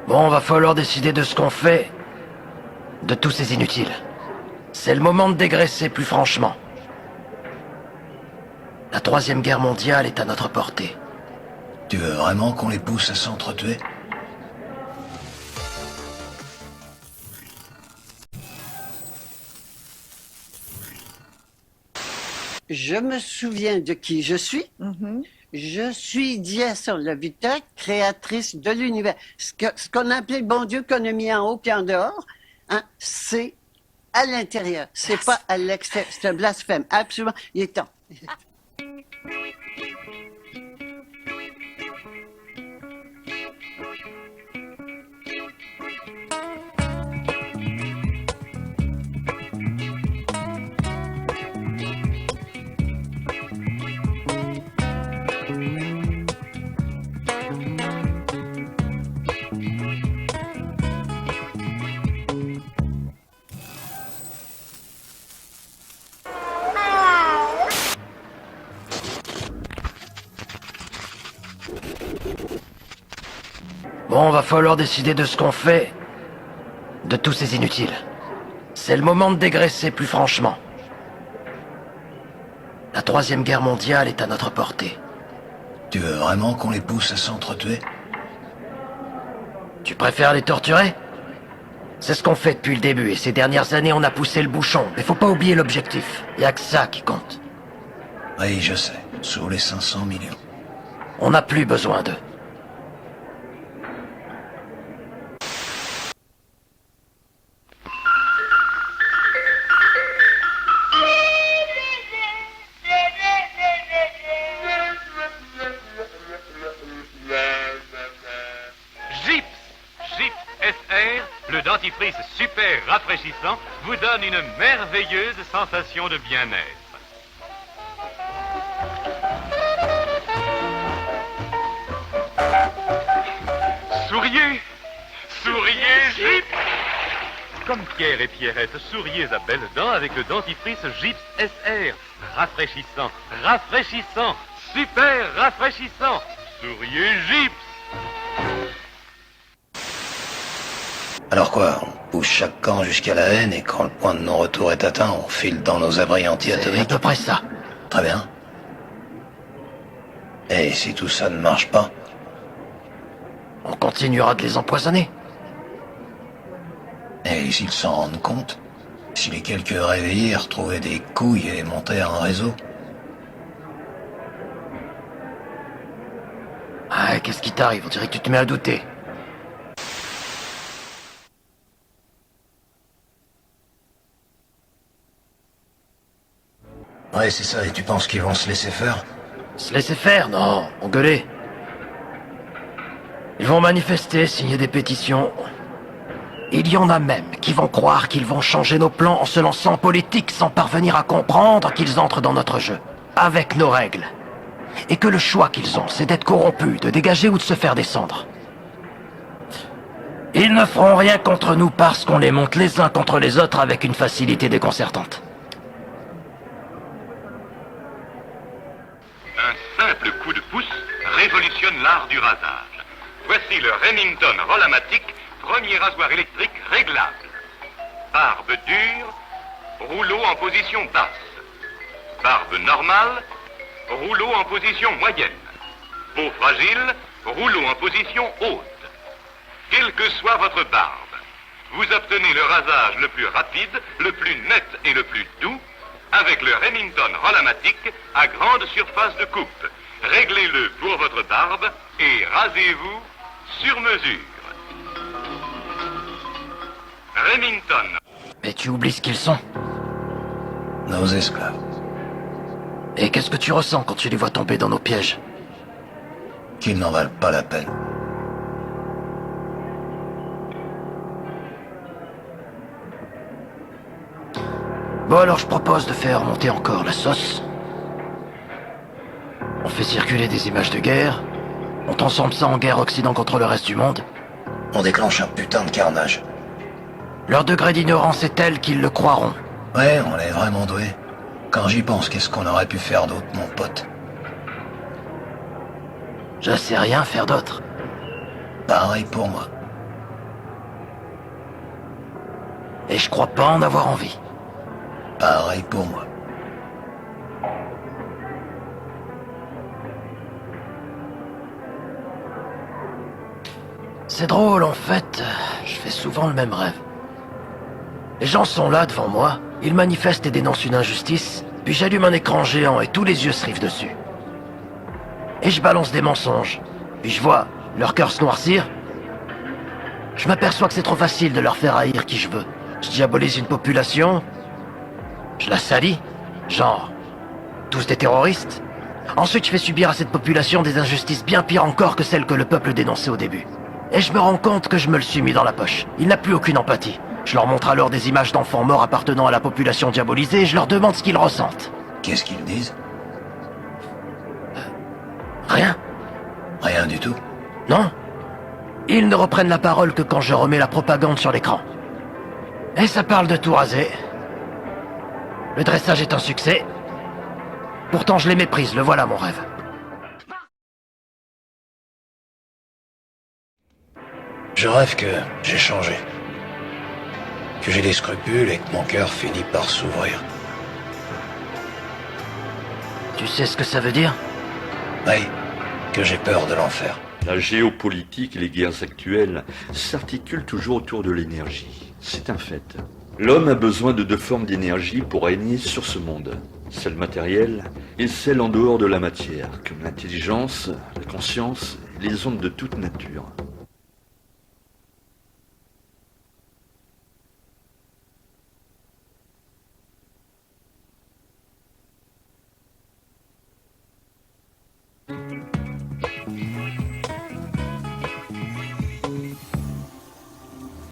Bon, va falloir décider de ce qu'on fait de tous ces inutiles. C'est le moment de dégraisser plus franchement. La Troisième Guerre mondiale est à notre portée. Tu veux vraiment qu'on les pousse à s'entretuer? Je me souviens de qui je suis. Je suis Diason Levita, créatrice de l'univers. Ce qu'on appelait le bon Dieu qu'on a mis en haut puis en dehors, hein, c'est à l'intérieur. C'est pas à l'extérieur. C'est un blasphème. Absolument. Il est temps. Bon, va falloir décider de ce qu'on fait de tous ces inutiles. C'est le moment de dégraisser plus franchement. La Troisième Guerre mondiale est à notre portée. Tu veux vraiment qu'on les pousse à s'entretuer? Tu préfères les torturer? C'est ce qu'on fait depuis le début, et ces dernières années on a poussé le bouchon. Mais faut pas oublier l'objectif. Y'a que ça qui compte. Oui, je sais. Sous les 500 millions. On n'a plus besoin d'eux. Gips SR, le dentifrice super rafraîchissant, vous donne une merveilleuse sensation de bien-être. Souriez! Souriez, Gips! Comme Pierre et Pierrette, souriez à belles dents avec le dentifrice Gips SR. Rafraîchissant, rafraîchissant, super rafraîchissant. Souriez, Gips! Alors quoi, on pousse chaque camp jusqu'à la haine et quand le point de non-retour est atteint, on file dans nos abris C'est à anti-atomiques? peu près ça. Très bien. Et si tout ça ne marche pas? On continuera de les empoisonner. Et s'ils s'en rendent compte? Si les quelques réveillés retrouvaient des couilles et montaient un réseau? Ah, qu'est-ce qui t'arrive? On dirait que tu te mets à douter. Ouais, c'est ça, et tu penses qu'ils vont se laisser faire? Se laisser faire? Non, engueuler. Ils vont manifester, signer des pétitions. Il y en a même qui vont croire qu'ils vont changer nos plans en se lançant en politique sans parvenir à comprendre qu'ils entrent dans notre jeu, avec nos règles. Et que le choix qu'ils ont, c'est d'être corrompus, de dégager ou de se faire descendre. Ils ne feront rien contre nous parce qu'on les monte les uns contre les autres avec une facilité déconcertante. Un simple coup de pouce révolutionne l'art du rasage. Voici le Remington Rollamatic, premier rasoir électrique réglable. Barbe dure, rouleau en position basse. Barbe normale, rouleau en position moyenne. Peau fragile, rouleau en position haute. Quelle que soit votre barbe, vous obtenez le rasage le plus rapide, le plus net et le plus doux avec le Remington Rollamatic à grande surface de coupe. Réglez-le pour votre barbe et rasez-vous sur mesure. Remington. Mais tu oublies ce qu'ils sont. Nos esclaves. Et qu'est-ce que tu ressens quand tu les vois tomber dans nos pièges? Qu'ils n'en valent pas la peine. Bon, alors je propose de faire monter encore la sauce. On fait circuler des images de guerre. On transforme ça en guerre Occident contre le reste du monde. On déclenche un putain de carnage. Leur degré d'ignorance est tel qu'ils le croiront. Ouais, on est vraiment doué. Quand j'y pense, qu'est-ce qu'on aurait pu faire d'autre, mon pote? Je sais rien faire d'autre. Pareil pour moi. Et je crois pas en avoir envie. Pareil pour moi. C'est drôle, en fait, je fais souvent le même rêve. Les gens sont là devant moi, ils manifestent et dénoncent une injustice, puis j'allume un écran géant et tous les yeux se rivent dessus. Et je balance des mensonges, puis je vois leur cœur se noircir. Je m'aperçois que c'est trop facile de leur faire haïr qui je veux. Je diabolise une population, je la salis, genre, tous des terroristes. Ensuite je fais subir à cette population des injustices bien pires encore que celles que le peuple dénonçait au début. Et je me rends compte que je me le suis mis dans la poche. Il n'a plus aucune empathie. Je leur montre alors des images d'enfants morts appartenant à la population diabolisée et je leur demande ce qu'ils ressentent. Qu'est-ce qu'ils disent? Rien. Rien du tout. Non. Ils ne reprennent la parole que quand je remets la propagande sur l'écran. Et ça parle de tout raser. Le dressage est un succès. Pourtant je les méprise, le voilà mon rêve. Je rêve que j'ai changé. Que j'ai des scrupules et que mon cœur finit par s'ouvrir. Tu sais ce que ça veut dire? Oui, que j'ai peur de l'enfer. La géopolitique et les guerres actuelles s'articulent toujours autour de l'énergie. C'est un fait. L'homme a besoin de deux formes d'énergie pour régner sur ce monde. Celle matérielle et celle en dehors de la matière, comme l'intelligence, la conscience et les ondes de toute nature.